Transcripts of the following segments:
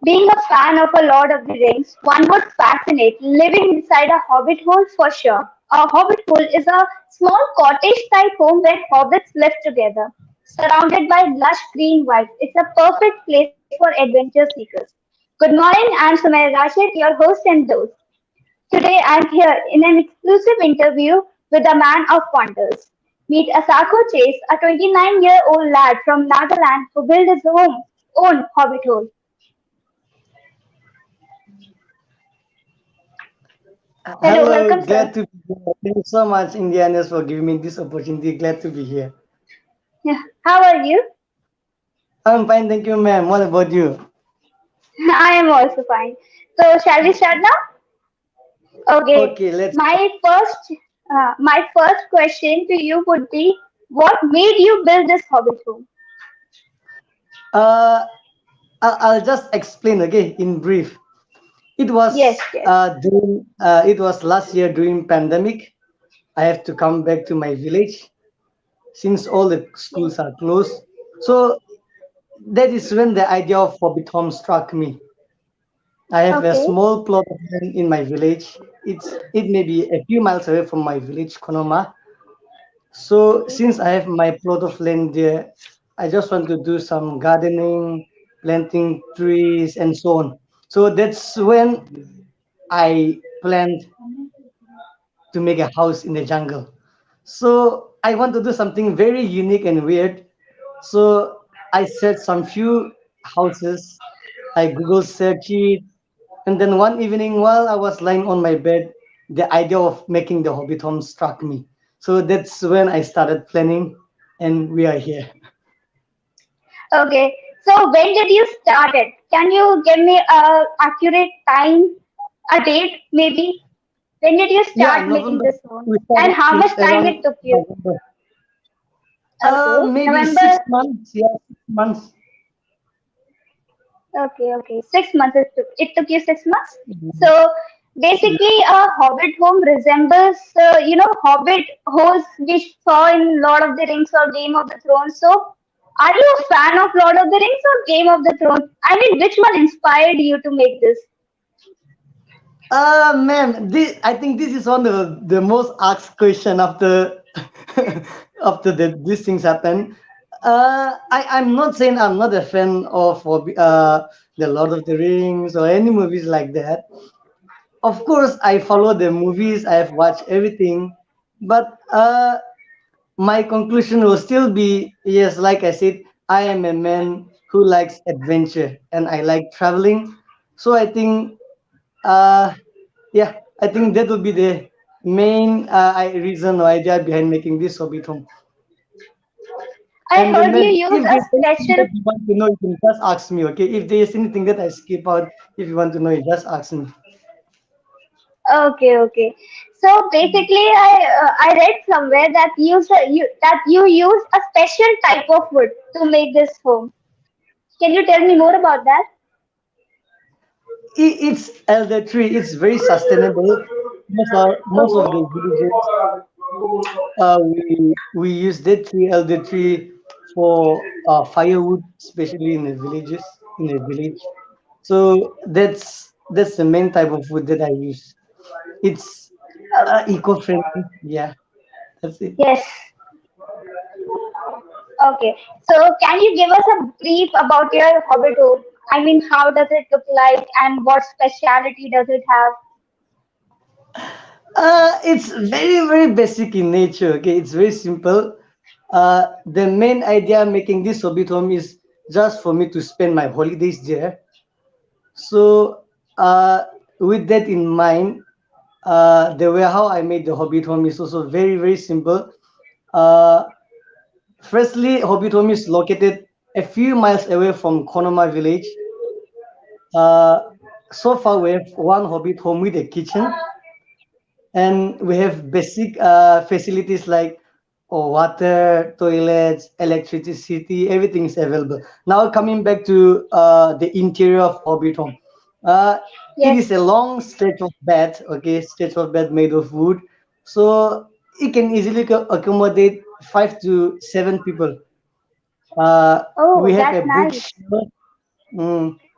Being a fan of a Lord of the Rings, one would fascinate living inside a hobbit hole for sure. A hobbit hole is a small cottage-type home where hobbits live together, surrounded by lush green woods. It's a perfect place for adventure seekers. Good morning, I'm Sumaya Rashid, your host and host. Today I'm here in an exclusive interview with a man of wonders. Meet Asakho Chase, a 29-year-old lad from Nagaland who built his own hobbit hole. Hello, Hello, welcome, sir. glad to be here. Thank you so much, Indianas, for giving me this opportunity. Glad to be here. Yeah. How are you? I'm fine, thank you, ma'am. What about you? I am also fine. So, shall we start now? Okay. Okay, let's. My first question to you would be, what made you build this hobbit home? Uh, I'll just explain. Okay, in brief. It Yes, was yes, it was last year during pandemic. I have to come back to my village since all the yes. schools are closed. So that is when the idea of Hobbit Home struck me. I have a Okay, small plot of land in my village. It may be a few miles away from my village, Konoma. So okay, since I have my plot of land there, I just want to do some gardening, planting trees, and so on. So that's when I planned to make a house in the jungle. So I want to do something very unique and weird. So I searched some few houses. I Google search it, and then one evening while I was lying on my bed, the idea of making the Hobbit home struck me. So that's when I started planning, and we are here. okay. So, when did you start it? Can you give me a accurate time, a date maybe? When did you Yeah, start making November. this home? We And started how in much time around it took you? November. Okay, Maybe November. 6 months. Yeah, 6 months. Okay, okay. 6 months it took you 6 months. So basically, a Hobbit home resembles, Hobbit holes we saw in Lord of the Rings or Game of the Thrones. So, are you a fan of Lord of the Rings or Game of the Thrones? I mean, which one inspired you to make this? Ma'am, I think this is one of the most asked question after after these things happen. I'm not saying I'm not a fan of the Lord of the Rings or any movies like that. Of course, I follow the movies. I have watched everything, but my conclusion will still be yes. Like I said, I am a man who likes adventure and I like traveling. So I think uh, yeah, I think that would be the main reason or idea behind making this Hobbit home. I And then, heard you ma'am, use if a there's anything special. that you want to know, you can just ask me, okay? If there's anything that I skip out, if you want to know, you just ask me. Okay, okay. So basically, I read somewhere that you use a special type of wood to make this home. Can you tell me more about that? It's elder tree. It's very sustainable. Most of the villages, we use that tree, elder tree, for firewood, especially in the villages, in the village. So that's the main type of wood that I use. It's eco-friendly. Yeah, that's it. Yes. Okay. So can you give us a brief about your hobbit home? I mean, how does it look like and what speciality does it have? It's very, very basic in nature. Okay, it's very simple. The main idea making this Hobbit home is just for me to spend my holidays there. So, with that in mind, the way how I made the Hobbit home is also very, very simple. Uh, Firstly, Hobbit home is located a few miles away from Konoma village. Uh, so far, we have one Hobbit home with a kitchen, and we have basic facilities like water, toilets, electricity, everything is available. Now coming back to the interior of Hobbit home, uh, it Yes. is a long stretch of bed, okay, stretch of bed made of wood, so it can easily accommodate 5 to 7 people. Oh, We have a that's nice. bookshelf,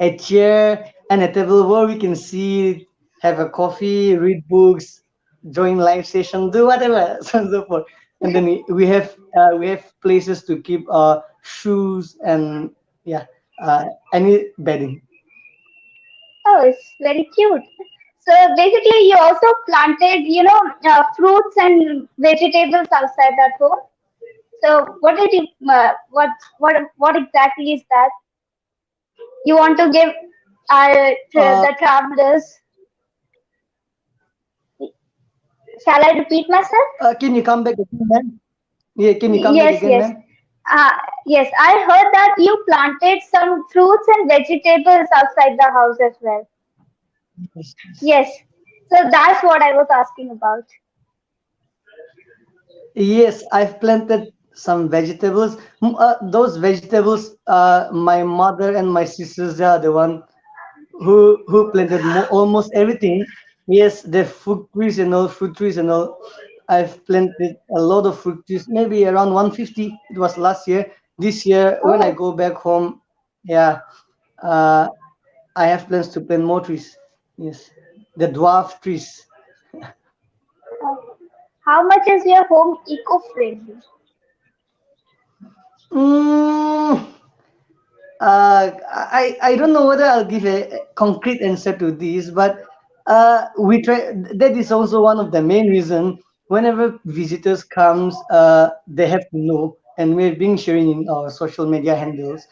a chair, and a table where we can sit, have a coffee, read books, join live session, do whatever, so on and so forth. And then we have places to keep shoes and yeah, any bedding. Oh, it's very cute. So basically, you also planted, fruits and vegetables outside that home. So what did you, what exactly is that you want to give Uh, the travelers? Shall I repeat myself? can you come back again, ma'am? Yeah, can you come back Yes, again, yes. ma'am? Uh, yes, I heard that you planted some fruits and vegetables outside the house as well. Yes, yes. Yes. So that's what I was asking about. Yes, I've planted some vegetables. Those vegetables, my mother and my sisters are the one who planted almost everything. Yes, the fruit trees and all. I've planted a lot of fruit trees, maybe around 150. It was last year. This year, when I Oh, go back home, yeah, uh, I have plans to plant more trees. Yes, the dwarf trees. uh, how much is your home eco-friendly? Mm, I don't know whether I'll give a concrete answer to this, but we try. That is also one of the main reason. Whenever visitors comes, they have to know, and we're being sharing in our social media handles.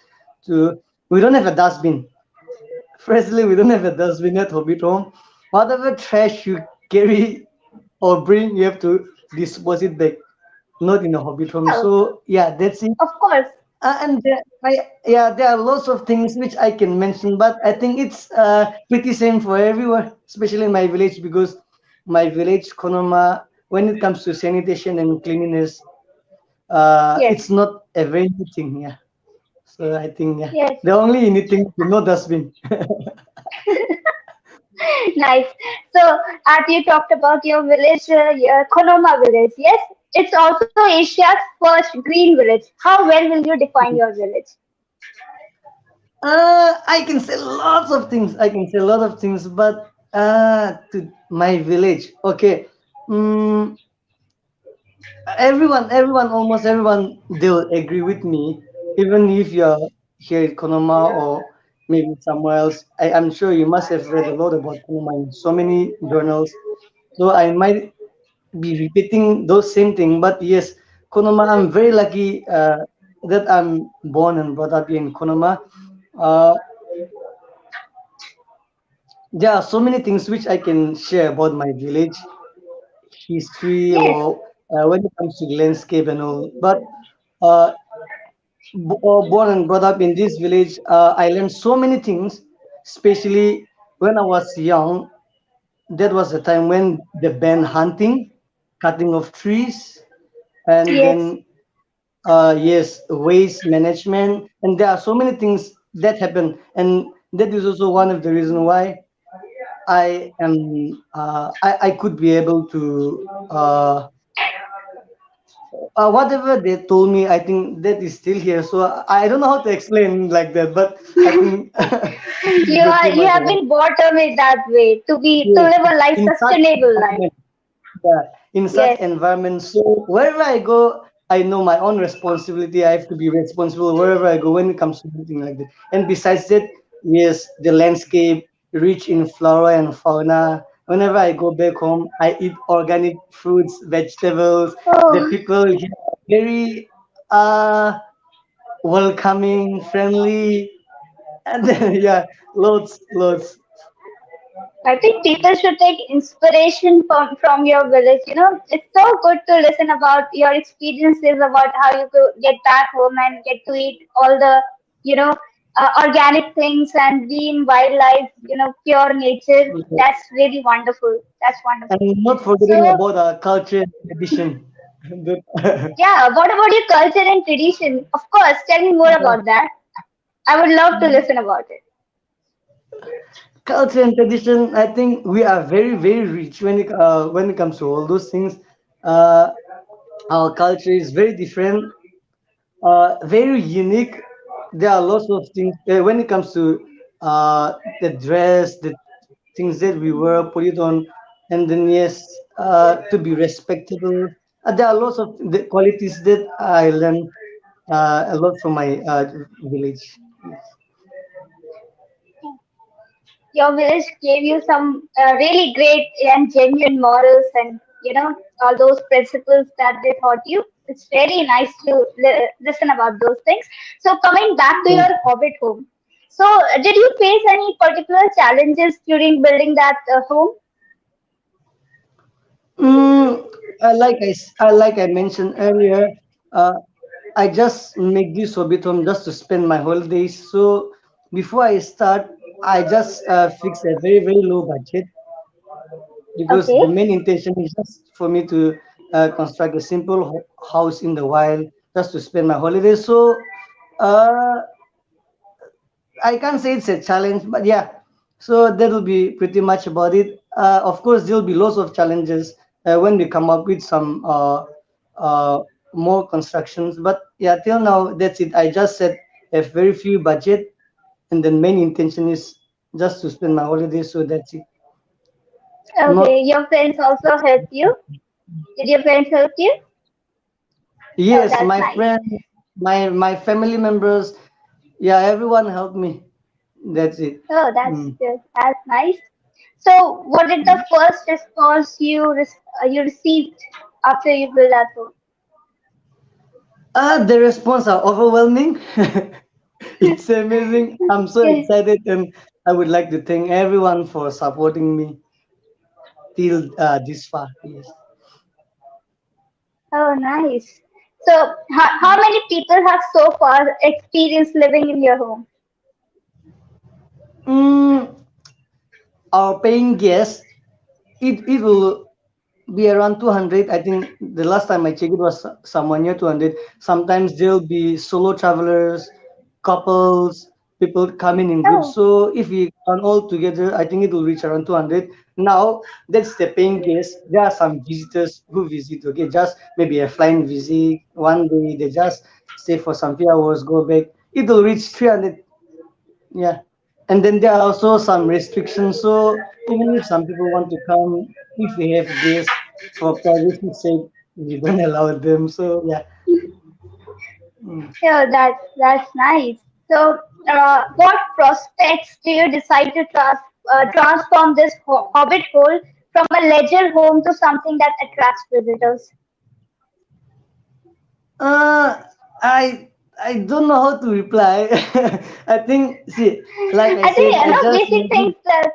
To we don't have a dustbin. Firstly, we don't have a dustbin at Hobbit Home. Whatever trash you carry or bring, you have to dispose it back, not in a Hobbit Home. Oh, So yeah, that's it. of course. Yeah, there are lots of things which I can mention, but I think it's pretty same for everyone, especially in my village because my village, Konoma, when it comes to sanitation and cleanliness, Yes, it's not a very new thing. Yeah, so I think yeah, yes. the only anything no dustbin. Nice. So, as you talked about your village, your Konoma village, yes, it's also Asia's first green village. How well will you define your village? I can say lots of things. I can say a lot of things, but to my village, okay. Mm, almost everyone, they'll agree with me, even if you're here in Konoma or maybe somewhere else. I'm sure you must have read a lot about Konoma in so many journals. So I might be repeating those same thing, but yes, Konoma, I'm very lucky that I'm born and brought up here in Konoma. Uh, there are so many things which I can share about my village history Yes, or when it comes to landscape and all. But uh, born and brought up in this village, I learned so many things, especially when I was young. That was the time when the band hunting, cutting of trees, and yes. then yes, waste management, and there are so many things that happen, and that is also one of the reasons why I could be able to whatever they told me, I think that is still here. So I don't know how to explain like that, but I think this is pretty You much have about been brought up in that way to yes. live a life In such sustainable life. environment, yeah, in such Yes. environment. So wherever I go, I know my own responsibility. I have to be responsible wherever I go when it comes to something like that. And besides that, yes, the landscape rich in flora and fauna. Whenever I go back home, I eat organic fruits, vegetables. The Oh, people here are very uh welcoming, friendly, and then yeah, lots. I think people should take inspiration from your village. It's so good to listen about your experiences about how you could get back home and get to eat all the, you know, organic things and be in wildlife, pure nature. That's really wonderful. That's And wonderful. not forgetting So, about our culture and tradition. That- yeah, what about your culture and tradition? Of course, tell me more about that. I would love to listen about it. Culture and tradition, I think we are very, very rich when it comes to all those things. Uh, our culture is very different. very unique. There are lots of things when it comes to the dress, the things that we wear, put it on, and then yes, to be respectable. There are lots of the qualities that I learned a lot from my village. Yes. Your village gave you some really great and genuine morals and all those principles that they taught you. It's very nice to listen about those things. So coming back to your Thank hobbit home, so did you face any particular challenges during building that home? Mm, like I mentioned earlier, uh, I just make this hobbit home just to spend my holidays. So before I start, I just fix a very low budget because Okay. the main intention is just for me to construct a simple house in the wild just to spend my holidays. So uh, I can't say it's a challenge, but yeah. So that'll be pretty much about it. Of course, there'll be lots of challenges when we come up with some uh, more constructions. But yeah, till now, that's it. I just set a very few budget, and the main intention is just to spend my holidays. So that's it. Okay. Not Your friends also helped you. Did your friends help you? Oh, yes, that's my nice. friend, my family members, yeah, everyone helped me. That's it. Oh, that's Mm. good. That's nice. So, what did the first response you received after you built that home? The response are overwhelming. It's amazing. I'm so Yeah. excited, and I would like to thank everyone for supporting me till this far. Yes. Oh, nice. So, how many people have so far experienced living in your home? Mm, our paying guests, it will be around 200. I think the last time I checked it was somewhere near 200. Sometimes there'll be solo travelers, couples, people coming in groups. Oh, So if we count all together, I think it will reach around 200. Now that's the paying guests. There are some visitors who visit. Okay, just maybe a flying visit one day. They just stay for some few hours, go back. It will reach 300. Yeah, and then there are also some restrictions. So even if some people want to come, if we have guests for privacy sake, we don't allow them. So yeah. Mm. yeah, that's nice. So, what prospects do you decide to transform this hobbit hole from a leisure home to something that attracts visitors? Uh, I don't know how to reply. I think see, like I I think said, I just basic make it. things that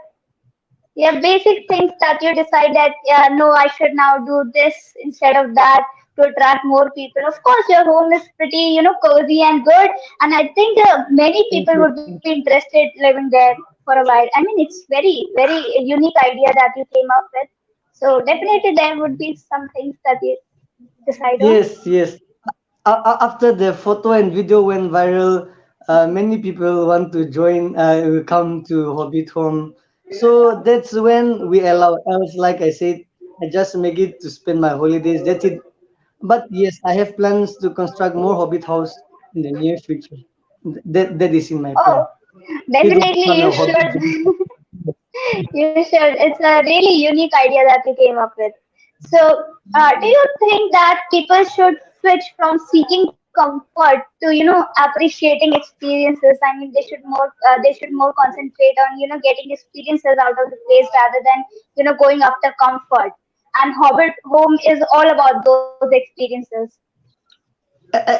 yeah, basic things that you decide that no, I should now do this instead of that to attract more people. Of course, your home is pretty cozy and good, and I think many Thank people you. would be interested living there for a while. I mean, it's very unique idea that you came up with. So definitely there would be some things that you decide on. Yes, yes. After the photo and video went viral, many people want to join, come to Hobbit Home. So that's when we allow. Else, like I said, I just make it to spend my holidays. That's it. But yes, I have plans to construct more Hobbit house in the near future. That is in my Oh, plan. It will definitely become you a hobby. should. You should. It's a really unique idea that you came up with. So, do you think that people should switch from seeking comfort to, appreciating experiences? I mean, they should more concentrate on, getting experiences out of the place rather than, going after comfort. And Hobbit Home is all about those experiences.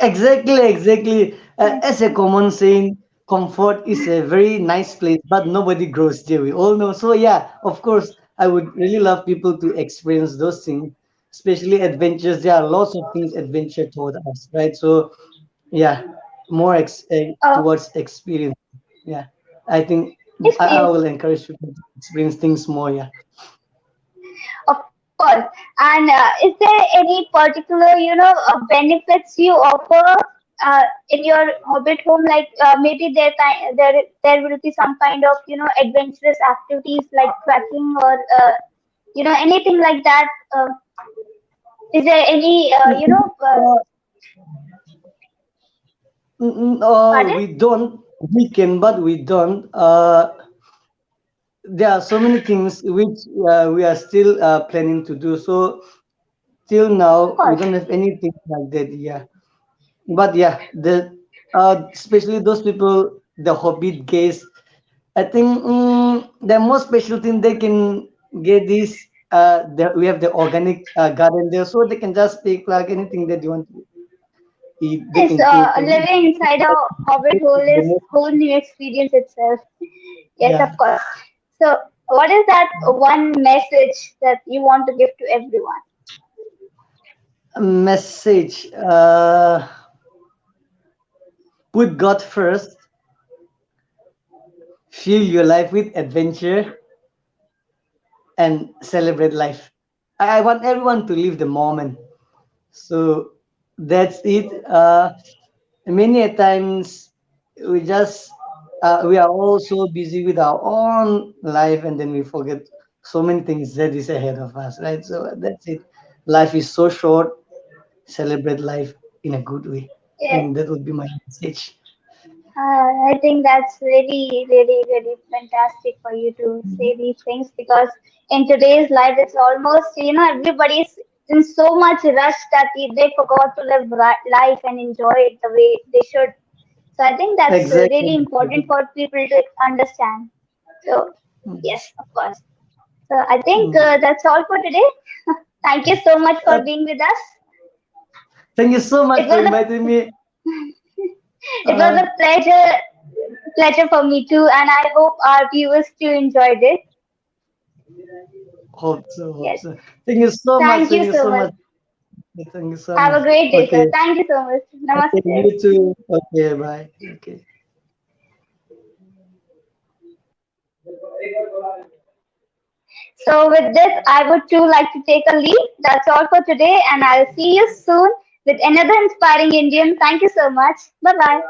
Exactly, exactly. As a common saying, comfort is a very nice place, but nobody grows there. We all know. So yeah, of course, I would really love people to experience those things, especially adventures. There are lots of things adventure toward us, right? So yeah, more Oh, towards experience. Yeah, I think yes, I please. will encourage people to experience things more. Yeah. Of course. And is there any particular, benefits you offer in your Hobbit home? Like maybe there will be some kind of, adventurous activities like trekking or, anything like that. Is there any, Mm, mm, uh, Pardon? We don't. We can, but we don't. There are so many things which we are still planning to do. So till Of now, we course. don't have anything like that. Yeah, but yeah, the especially those people, the hobbit gays. I think the most special thing they can get is we have the organic garden there, so they can just pick like anything that you want to eat. They Yes, can cook and eat. living inside a hobbit hole is whole new experience itself. Yes, of Yeah, course. So, what is that one message that you want to give to everyone? a message. Put God first. Fill your life with adventure and celebrate life. I want everyone to live the moment. So that's it. Many a times we just we are all so busy with our own life, and then we forget so many things that is ahead of us, right? So that's it. Life is so short. Celebrate life in a good way. I Yeah, think that would be my message. I think that's really, really, really fantastic for you to say these things because in today's life, it's almost, everybody's in so much rush that they forgot to live life and enjoy it the way they should. So I think that's Exactly. really important for people to understand. So, yes, of course. So I think Mm. that's all for today. Thank you so much for Uh, being with us. Thank you so It much for was inviting a me. it was Uh, a pleasure for me too, and I hope our viewers too enjoyed it. hope so, hope Yes. so. Thank you so much. Thank Thank you you so so much. much. Thank you so Have much. a great day, Okay. sir. Thank you so much. Okay, Namaste. you too. Okay, bye. Okay. So with this, I would too like to take a leave. That's all for today, and I'll see you soon with another inspiring Indian. Thank you so much. Bye bye.